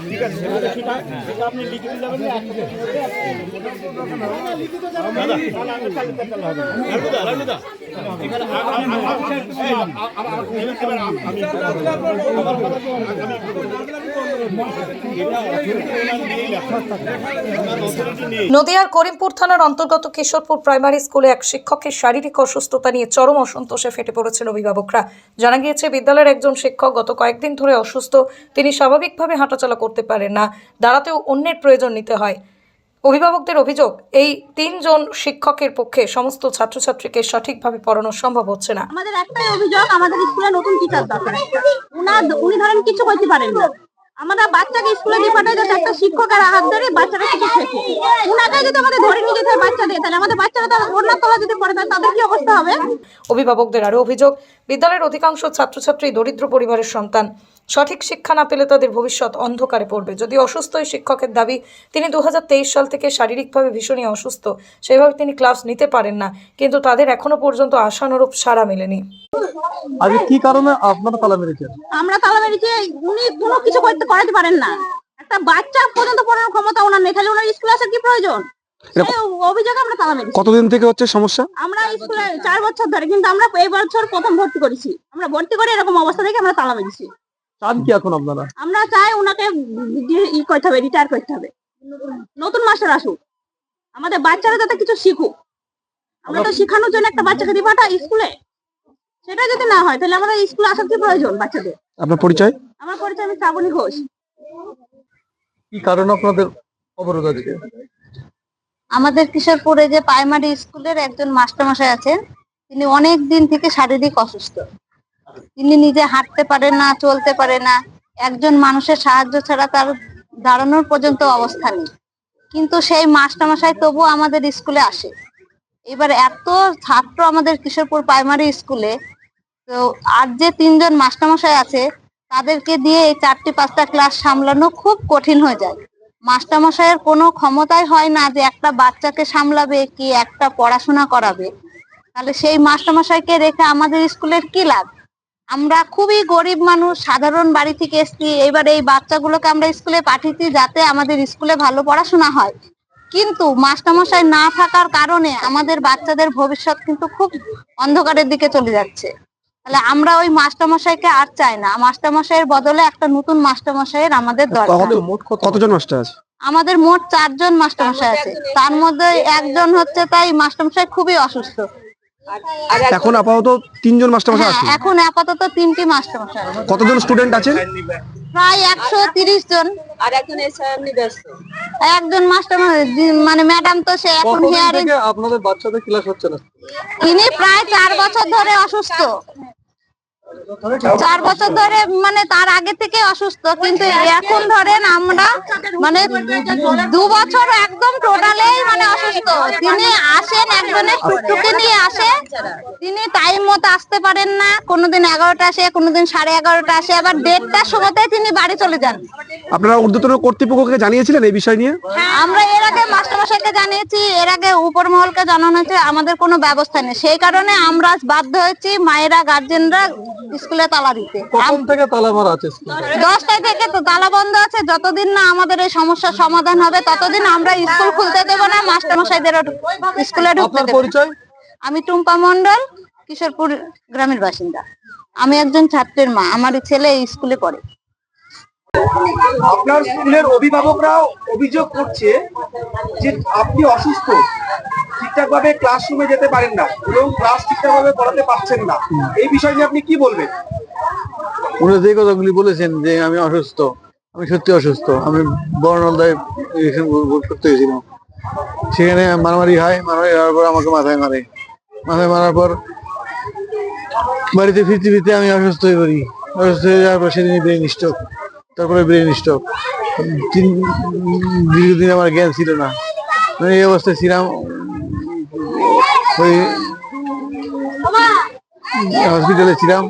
ঠিক আছে, সেটা আপনি লিখিত যাবেন না, একটা লিখিত যাবেন দাদা, লালুদা এখানে নদিয়ার করিমপুর থানার অন্তর্গত কিশোরপুর প্রাইমারি স্কুলে এক শিক্ষকের শারীরিক অসুস্থতা নিয়ে চরম অসন্তোষে ফেটে পড়েছেন অভিভাবকরা। জানা গিয়েছে, বিদ্যালয়ের একজন শিক্ষক গত কয়েকদিন ধরে অসুস্থ। তিনি স্বাভাবিকভাবে হাঁটাচলা করতে পারেন না, দাঁড়াতেও অন্যের প্রয়োজন নিতে হয়। অভিভাবকদের অভিযোগ, এই 3 জন শিক্ষকের পক্ষে সমস্ত ছাত্রছাত্রীকে সঠিকভাবে পড়ানো সম্ভব হচ্ছে না। আমাদের একটাই অভিযোগ, আমাদের স্কুলে নতুন টিচার দরকার। উনি ধরেন কিছু করতে পারেন না। আমরা বাচ্চাকে স্কুলে দিয়ে পাঠাই, যাতে একটা শিক্ষকের হাত ধরে বাচ্চারা কিছু শেখে। উনাকে যদি আমাদের ধরে নিয়ে যেতে হয় বাচ্চাদের, তাহলে আমাদের বাচ্চারা তো ওনার তলা যদি পড়ে, তাদের কি অবস্থা হবে? অভিভাবকদের আরও অভিযোগ, বিদ্যালয়ের অধিকাংশ ছাত্রছাত্রী দরিদ্র পরিবারের সন্তান। সঠিক শিক্ষা না পেলে তাদের ভবিষ্যৎ অন্ধকারে পড়বে। যদি অসুস্থ এই শিক্ষকের দাবি, তিনি 2023 সাল থেকে শারীরিকভাবে ভীষণই অসুস্থ, সেভাবে তিনি ক্লাস নিতে পারেন না, কিন্তু তাদের এখনো পর্যন্ত আশানুরূপ সাড়া মেলেনি। আজ কি কারণে আপনারা তালা মেরেছেন? আমরা তালা মেরেছি, উনি কোনো কিছু করাতে পারেন না। একটা বাচ্চা পর্যন্ত পড়ানোর ক্ষমতা ওনার নেই, তাহলে ওনার স্কুলে আসার কি প্রয়োজন? অভিযোগ আমরা তালা মেরেছি। কতদিন থেকে হচ্ছে সমস্যা? আমরা স্কুলে 4 বছর ধরে, কিন্তু আমরা এই বছর প্রথম ভর্তি করেছি। আমরা ভর্তি করে এরকম অবস্থা দেখে আমরা তালা মেরেছি। চান কি এখন আপনারা? আমরা চাই উনাকে করতে হবে, রিটায়ার করতে হবে, নতুন মাস্টার আসুক, আমাদের বাচ্চারা যাতে কিছু শিখুক। আমরা তো শেখানোর জন্য একটা বাচ্চাকে দিয়ে পাঠাই স্কুলে, সেটা যদি না হয় তাহলে আমাদের স্কুলে আসার কি প্রয়োজন বাচ্চাদের? আপনার পরিচয়? আমার পরিচয়, আমি শ্রাবণী ঘোষ। কি কারণে আপনাদের অবরোধ আজকে? আমাদের কিশোরপুরে যে প্রাইমারি স্কুলের একজন মাস্টারমশাই আছেন, তিনি অনেক দিন থেকে শারীরিক অসুস্থ। তিনি নিজে হাঁটতে পারে না, চলতে পারে না। একজন মানুষের সাহায্য ছাড়া তার দাঁড়ানোর পর্যন্ত অবস্থা নেই, কিন্তু সেই মাস্টারমশাই তবু আমাদের স্কুলে আসে। এবার এত ছাত্র আমাদের কিশোরপুর প্রাইমারি স্কুলে, তো আর যে 3 জন মাস্টারমশাই আছে, তাদেরকে দিয়ে এই 4টি-5টা ক্লাস সামলানো খুব কঠিন হয়ে যায়। মাস্টারমশাইয়ের কোনো ক্ষমতাই হয় না যে একটা বাচ্চাকে সামলাবে কি একটা পড়াশোনা করাবে। তাহলে সেই মাস্টারমশাইকে রেখে আমাদের স্কুলের কি লাভ? আমরা খুবই গরিব মানুষ, সাধারণ বাড়ি থেকে এসেছি। এবার এই বাচ্চাগুলোকে আমরা স্কুলে পাঠিয়েছি যাতে আমাদের স্কুলে ভালো পড়াশোনা হয়, কিন্তু মাস্টারমশাই না থাকার কারণে আমাদের বাচ্চাদের ভবিষ্যৎ কিন্তু খুব অন্ধকারের দিকে চলে যাচ্ছে। তাহলে আমরা ওই মাস্টারমশাইকে আর চাই না। মাস্টারমশাইয়ের বদলে একটা নতুন মাস্টারমশাইয়ের আমাদের দরকার। কতজন মাস্টার আছে? আমাদের মোট 4 জন মাস্টারমশাই আছে, তার মধ্যে একজন হচ্ছে তাই মাস্টারমশাই খুবই অসুস্থ। এখন আপাতত 3 জন মাস্টারমশাই আছে। এখন আপাতত 3টি মাস্টারমশাই। কতজন স্টুডেন্ট আছেন? প্রায় 130 জন। আর একজন একজন মাস্টার মানে ম্যাডাম, তো সে এখন হিয়ারিং। আপনাদের বাচ্চাদের ক্লাস হচ্ছে না? তিনি প্রায় 4 বছর ধরে অসুস্থ। 4 বছর ধরে, মানে তার আগে থেকে অসুস্থ, কিন্তু এখন ধরেন আমরা মানে 2 বছর একদম টোটালি মানে অসুস্থ। তিনি আসেন, একজনের টুকটুকে নিয়ে আসে, তিনি টাইম মতো আসতে পারেন না। কোনোদিন 11টা আসে, কোনোদিন 11:30টা আসে, আবার 1:30টার সময়তে তিনি বাড়ি চলে যান। আপনারা ঊর্ধ্বতন কর্তৃপক্ষকে জানিয়েছিলেন এই বিষয় নিয়ে? আমরা এর আগে মাস্টারমশাইকে জানিয়েছি, এর আগে উপর মহলকে জানানো হয়েছে, আমাদের কোনো ব্যবস্থা নেই। সেই কারণে আমরা বাধ্য হয়েছি মায়েরা, গার্জেনরা স্কুলে তালা দিতে। কখন থেকে তালা মারা আছে? 10টা থেকে তো তালা বন্ধ আছে। যতদিন না আমাদের এই সমস্যার সমাধান হবে ততদিন আমরা স্কুল খুলতে দেব না, মাস্টারমশাইদের স্কুলে ঢুকতে দেব না। আমি টুম্পা মন্ডল, কিশোরপুর গ্রামের বাসিন্দা। আমি একজন ছাত্রের মা, আমার ছেলে এই স্কুলে পড়ে। আপনার স্কুলের অভিভাবকরাও অভিযোগ করছে যে আপনি অসুস্থ, ঠিকঠাক ভাবে ক্লাসরুমে যেতে পারেন না এবং ক্লাস ঠিকঠাক ভাবে পড়াতে পারছেন না। এই বিষয় নিয়ে আপনি কি বলবেন? উনি যে কথাগুলি বলেছেন যে আমি অসুস্থ, আমি সত্যি অসুস্থ। আমি বর্ণালদায় ভোট করতে গেছিলাম, সেখানে মারামারি হয়। মারামারি হওয়ার পর আমাকে মাথায় মারার পর বাড়িতে ফিরতে আমি অসুস্থ হয়ে পড়ি। অসুস্থ হয়ে যাওয়ার পর সেদিন ব্রেন স্ট্রোক, তারপরে ব্রেন স্ট্রোক। দীর্ঘদিন আমার জ্ঞান ছিল না, আমি এই অবস্থায় ছিলাম। ওই হসপিটালে ছিলাম।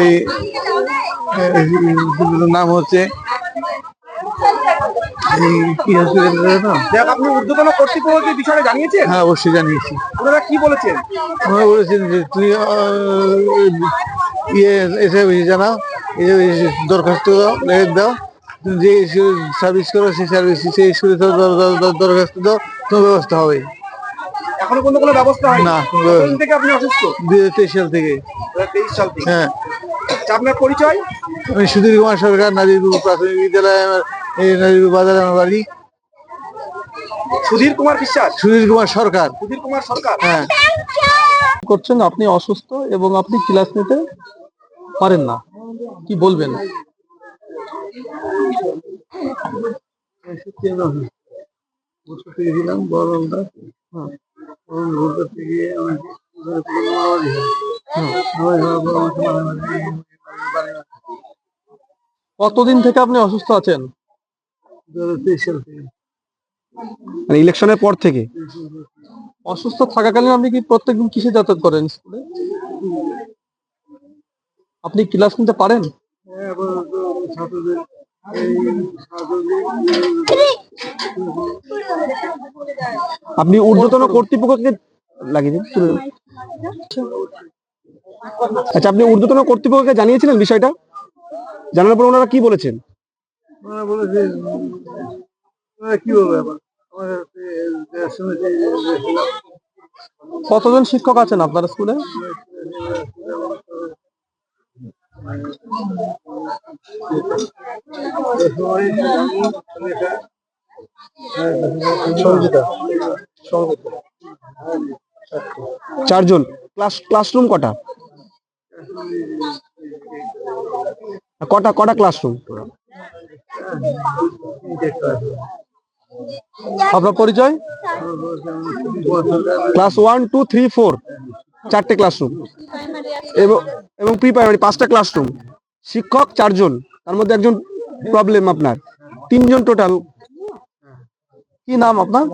এই নাম হচ্ছে আপনি ঊর্ধ্বতন কর্তৃপক্ষকে বিষয়টা জানিয়েছেন? হ্যাঁ, অবশ্যই জানিয়েছি। ওনারা কি বলেছেন? ওনারা বলেছেন যে তুই এসে জানাও, দরখাস্ত দাও, যে সার্ভিস করো সেই সার্ভিস সেই স্কুলে দরখাস্ত দাও, কোনো ব্যবস্থা হবে। এখনো পর্যন্ত কোনো ব্যবস্থা হয় না, না? কোনো ব্যবস্থা- কতদিন থেকে আপনি অসুস্থ? 2023 সাল থেকে। 2023 সাল থেকে। হ্যাঁ, আচ্ছা, আপনার পরিচয়? আমি সুধীর কুমার সরকার, নাজিরপুর প্রাথমিক বিদ্যালয়, আমার এই নাজিরপুর বাজারে আমার বাড়ি। সুধীর কুমার বিশ্বাস। সুধীর কুমার সরকার। সুধীর কুমার সরকার। হ্যাঁ, করছেন, আপনি অসুস্থ এবং আপনি ক্লাস নিতে পারেন না, কি বলবেন? গেছিলাম বড়লদা, ভোর করতে গিয়ে আমার মারামারি হয়। মারামারি হওয়ার পর আমাকে মারামারি কতদিন থেকে আপনি অসুস্থ আছেন? 2023 সাল থেকে। মানে ইলেকশনের পর থেকে? অসুস্থ থাকাকালীন আপনি কি প্রত্যেকদিন কিসে যাতায়াত করেন স্কুলে? আপনি ক্লাস নিতে পারেন? হ্যাঁ, আপাতত ছাত্রদের এই আপনি ঊর্ধ্বতন কর্তৃপক্ষকে লাগিয়ে দিন, তুলে দিন। আচ্ছা, আপনি ঊর্ধ্বতন কর্তৃপক্ষকে জানিয়েছিলেন বিষয়টা? জানানোর পর ওনারা কি বলেছেন? ওরা বলেছে কি বলবে আবার আমার শুনেছি কতজন শিক্ষক আছেন আপনার স্কুলে? সঙ্গীতা 4 জন। ক্লাসরুম কটা? কটা ক্লাসরুম? আপনার পরিচয়? ক্লাস 1, 2, 3, 4, 4টে ক্লাসরুম এবং প্রি প্রাইমারি 5টা ক্লাসরুম। শিক্ষক 4 জন, তার মধ্যে একজন প্রবলেম, আপনার 3 জন টোটাল। কি নাম আপনার?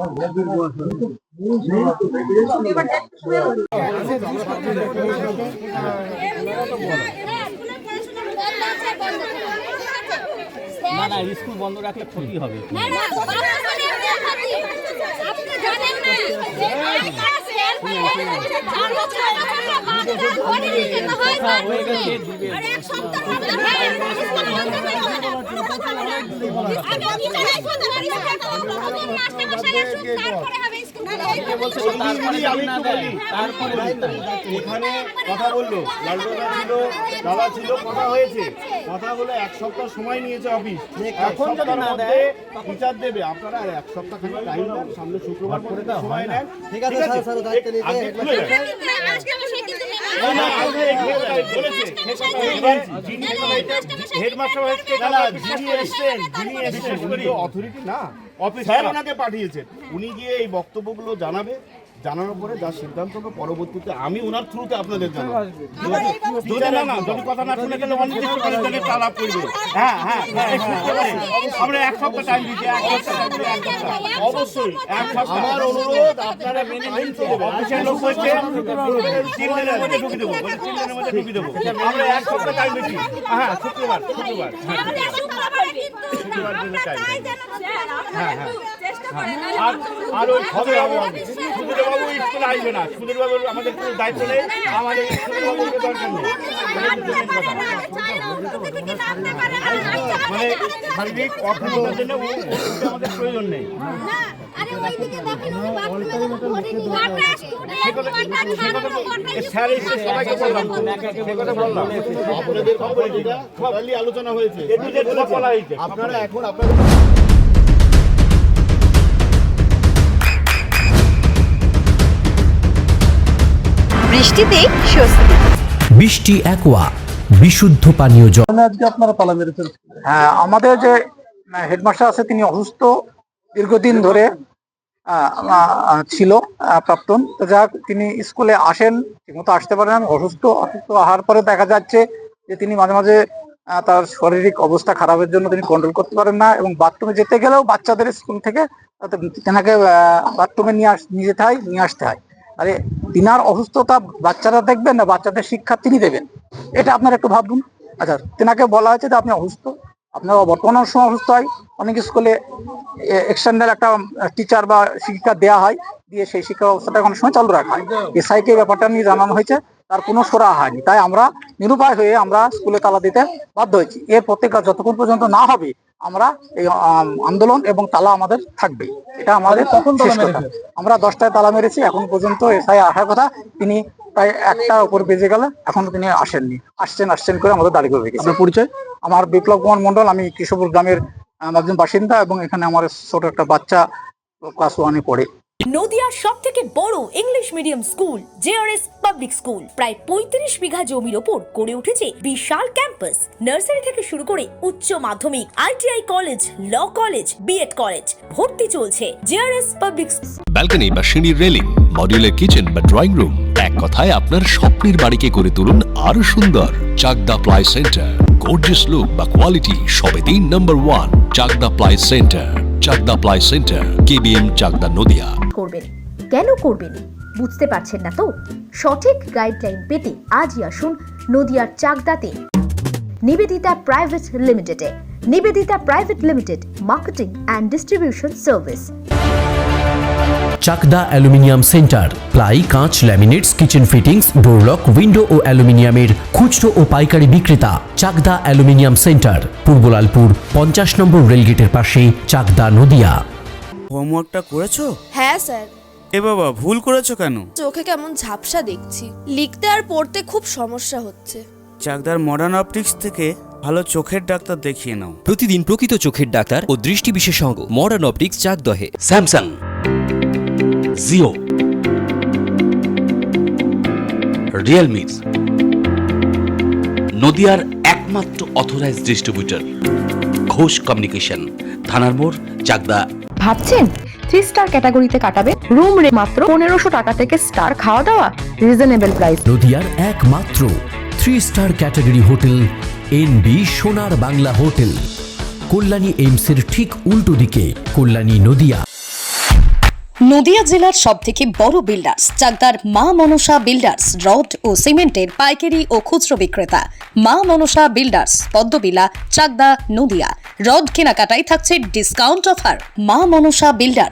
না না, স্কুল বন্ধ রাখলে ক্ষতি হবে। এখানে কথা বললো, লালদাদা ছিল, দাদা ছিল, কথা হয়েছে, কথা বলে 1 সপ্তাহ সময় নিয়েছে অফিস। এখন যদি না দেয় টিচার দেবে, আপনারা 1 সপ্তাহ টাইম দেন, সামনে শুক্রবার পর্যন্ত সময় নেন। ঠিক আছে স্যার, দায়িত্ব নিতে হেডমাস্টার যিনি এসেছেন উনি তো অথরিটি না, অফিস স্যার ওনাকে পাঠিয়েছেন, উনি গিয়ে এই বক্তব্যগুলো জানাবে। জানানোর পরে যা সিদ্ধান্ত হবে পরবর্তীতে আমি ওনার থ্রুতে আপনাদের জানাবো। যদি না যদি কথা না শুনে গেলে অনির্দিষ্টকালের জন্য আলাপ করবে। হ্যাঁ হ্যাঁ, আমরা 1 সপ্তাহ টাইম দিচ্ছি, 1 সপ্তাহ অবশ্যই 1 সপ্তাহ। আমার অনুরোধ আপনারা মেনে নিন। অফিসের লোক বলছে 3 দিনের মধ্যে ঢুকে দেবো, 3 দিনের মধ্যে ঢুকে দেবো। আমরা 1 সপ্তাহ টাইম দিচ্ছি। হ্যাঁ, শুক্রবার হ্যাঁ হ্যাঁ। আর ওই হবে সুধীরবাবু স্কুলে আসবে না, সুধীরবাবুর আমাদের কোনো দায়িত্ব নেই, আমাদের সুধীরবাবুর দরকার নেই। মানে শারীরিক অসুস্থতার জন্য আমাদের প্রয়োজন নেই। স্যার এসে সবাইকে বললাম, আপনাদের খবর যেটা সবাই আলোচনা হয়েছে, বলা হয়েছে। আপনারা এখন আপনাদের বৃষ্টিতে স্বস্তি। বৃষ্টি অ্যাকোয়া বিশুদ্ধ পানীয় জল। আজকে আপনারা তালা মেরেছেন? হ্যাঁ, আমাদের যে হেডমাস্টার আছে তিনি অসুস্থ, দীর্ঘদিন ধরে ছিল প্রাক্তন। তো যাক, তিনি স্কুলে আসেন, ঠিকমতো আসতে পারেন না, অসুস্থ হওয়ার পরে দেখা যাচ্ছে যে তিনি মাঝে মাঝে তার শারীরিক অবস্থা খারাপের জন্য তিনি কন্ট্রোল করতে পারেন না, এবং বাথরুমে যেতে গেলেও বাচ্চাদের স্কুল থেকে তেনাকে বাথরুমে নিয়ে যেতে হয়, নিয়ে আসতে হয়। আরে তিনার অসুস্থতা বাচ্চারা দেখবেন না বাচ্চাদের শিক্ষা তিনি দেবেন? এটা আপনারা একটু ভাবুন। আচ্ছা, তেনাকে বলা হয়েছে যে আপনি অসুস্থ, আপনারা বর্তমান সময় অসুস্থ হয়, অনেক স্কুলে এক্সটার্নাল একটা টিচার বা শিক্ষিকা দেওয়া হয়, দিয়ে সেই শিক্ষা ব্যবস্থাটা অনেক সময় চালু রাখা হয়। এসআইকে ব্যাপারটা নিয়ে জানানো হয়েছে, তার কোনো সরা হয়নি, তাই আমরা নিরুপায় হয়ে আমরা স্কুলে তালা দিতে বাধ্য হয়েছি। এর প্রত্যেকটা যতক্ষণ পর্যন্ত না হবে আমরা এই আন্দোলন এবং তালা আমাদের থাকবে। এটা আমাদের কখন তালা শেষ কথা। মেরেছে? আমরা 10টায় তালা মেরেছি, এখন পর্যন্ত এসআই আসার কথা, তিনি প্রায় 1টার উপর বেজে গেল, এখনো তিনি আসেননি। আসছেন করে আমাদের দাঁড়িয়ে করে রেখেছে। আপনার পরিচয়? আমার বিপ্লব কুমার মন্ডল, আমি কৃষ্ণপুর গ্রামের একজন বাসিন্দা এবং এখানে আমার ছোট একটা বাচ্চা ক্লাস 1-এ পড়ে। নদিয়ার সব থেকে বড় English medium school JRS public school প্রায় 35 বিঘা জমির ওপর গড়ে উঠেছে বিশাল ক্যাম্পাস। নার্সারি থেকে শুরু করে উচ্চ মাধ্যমিক, ITI college, law college, BEd college, ভর্তি চলছে জেআরএস পাবলিক। ব্যালকনি বা সিঁড়ির রেলিং, মডিউলার কিচেন বা ড্রয়িং রুম, এক কথায় আপনার স্বপ্নের বাড়িকে করে তুলুন আরো সুন্দর। Chakdah ply centre, gorgeous look বা কোয়ালিটি সবেতেই number 1। Chakdah ply centre, Chakdah ply centre, KBM, Chakdah, Nadia. করবেন কেন করবেন বুঝতে পারছেন না তো? সঠিক গাইডলাইন পেতে আজই আসুন নদিয়ার চাকদাতে নিবেদিতা প্রাইভেট লিমিটেডে। Nivedita private limited, marketing and distribution service. Chakda aluminium centre, ply, কাঁচ, laminates, kitchen fittings, door lock, window ও অ্যালুমিনিয়ামের খুচরো ও পাইকারি বিক্রেতা। Chakda aluminium centre, Purbalalpur 50 number রেলগেটের পাশে, চাকদা, নদিয়া। হোমওয়ার্কটা করেছো? হ্যাঁ স্যার। এ বাবা, ভুল করেছো কেন? চোখে কেমন ঝাপসা দেখছি, লিখতে আর পড়তে খুব সমস্যা হচ্ছে। চাকদার মডার্ন অপটিক্স থেকে ভালো চোখের ডাক্তার দেখিয়ে নাও। প্রতিদিন প্রকৃত চোখের ডাক্তার ও দৃষ্টি বিশেষজ্ঞ মডার্ন অপটিক্স, চাকদহে। স্যামসাং, জিও, রিয়েলমি, নদিয়ার একমাত্র অথরাইজড ডিস্ট্রিবিউটর ঘোষ কমিউনিকেশন, থানার মোড়, চাকদা। ভাবছেন 3 স্টার ক্যাটাগরিতে কাটাবে? রুম রে মাত্র 1500 টাকা থেকে স্টার, খাওয়া দাওয়া রিজনেবল প্রাইস। নদিয়ার একমাত্র 3 স্টার ক্যাটাগরি হোটেল এনবি সোনার বাংলা হোটেল, কল্যাণী এইমসের ঠিক উল্টো দিকে, কল্যাণী, নদিয়া। নদিয়া জেলার সবথেকে বড় বিল্ডার্স চাকদার মা মনসা বিল্ডার্স, রড ও সিমেন্টের পাইকারি ও খুচরো বিক্রেতা। মা মনসা বিল্ডার্স, পদ্মবিলা, চাকদা, নদিয়া। রড কেনাকাটায় থাকছে ডিসকাউন্ট অফার। মা মনসা বিল্ডার্স,